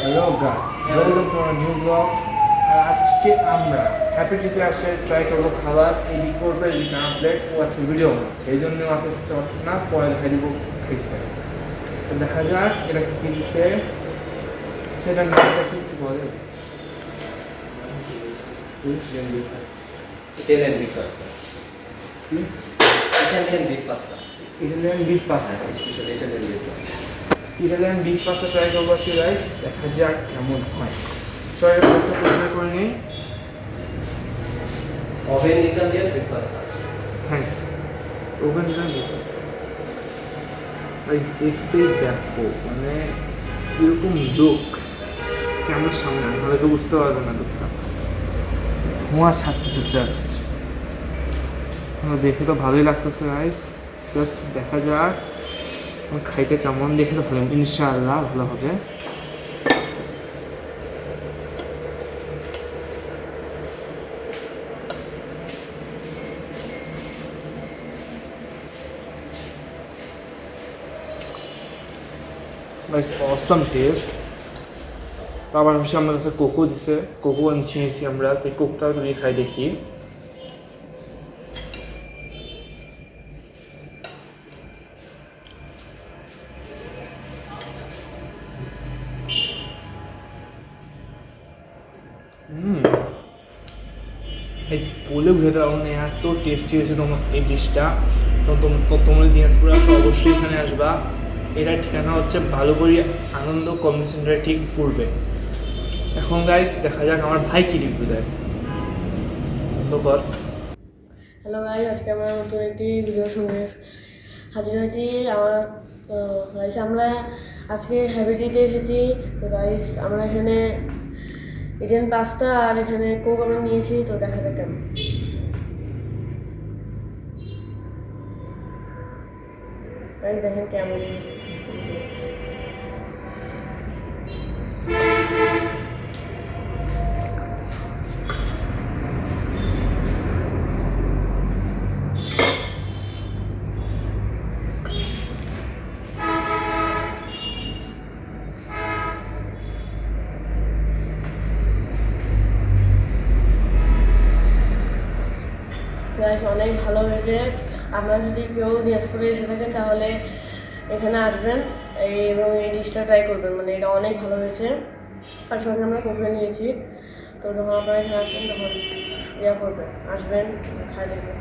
Hello guys, welcome to our new blog. আর আজকে আমরা হ্যাপি ট্রিপে আসে ট্রাই করবো খাবার। এদিক করবে এদিক প্লেট ও আজকে ভিডিও হচ্ছে, এই জন্য আজকে করতে পারছি না, পরে দেখা দিব খাইছে। তো দেখা যাক এটা কী দিচ্ছে, সেটার নামটা কি একটু বলে। Italian beef pasta. Italian beef pasta. Italian beef pasta. Special Italian beef pasta. Italian beef pasta try করবো আজকে গাইস, দেখা যাক কেমন হয়। ট্রাই করতে পরিষ্কার করে নিই। Oven Italian beef pasta. Thanks. Oven দিলাম বিফ পাস্তা। ভাই দেখতেই দেখো, মানে কীরকম লুক, কেমন সামনে নাহলে তো বুঝতে পারবে না লুকটা। ধোঁয়া ছাড়তেছে জাস্ট, দেখে তো ভালোই লাগতেছে গাইস। জাস্ট দেখা যাক খাইতে কেমন, দেখে তো ভালো, ইনশাআল্লাহ ভালো হবে। অসম টেস্ট। আবার হচ্ছে আমার কাছে কোকো দিছে, কোকো নিয়েছি আমরা, তো কোকটাও যদি খাই দেখি। এই বলে বুঝাতে পারবো না, এত টেস্টি হয়েছে তোমার এই ডিশটা। তো তোমরা দিনাজপুরে আসলে অবশ্যই এখানে আসবা। এটার ঠিকানা হচ্ছে ভালোকরি আনন্দ কমিউনিটি সেন্টারের ঠিক পূর্বে। এখন গাইস দেখা যাক আমার ভাই কি রিভিউ দেয়। ধন্যবাদ। হ্যালো গাইস, আজকে আমরা নতুন একটি ভিডিওর সঙ্গে হাজির হয়েছি। তো গাইস আমরা আজকে হ্যাবিটিতে এসেছি। তো গাইস আমরা এখানে ইটালিয়ান পাস্তা আর এখানে কোক আমরা নিয়েছি, তো দেখা যাক কেমন। গাইস দেখেন কেমন। গাইস অনেক ভালো হয়েছে। আপনারা যদি কেউ দিনাজপুরে এসে থাকেন তাহলে এখানে আসবেন এবং এই ডিশটা ট্রাই করবেন, মানে এটা অনেক ভালো হয়েছে। আর সঙ্গে আমরা কোকে নিয়েছি। তো যখন আপনারা এখানে আসবেন তখন করবেন, আসবেন, খাই দেখবেন।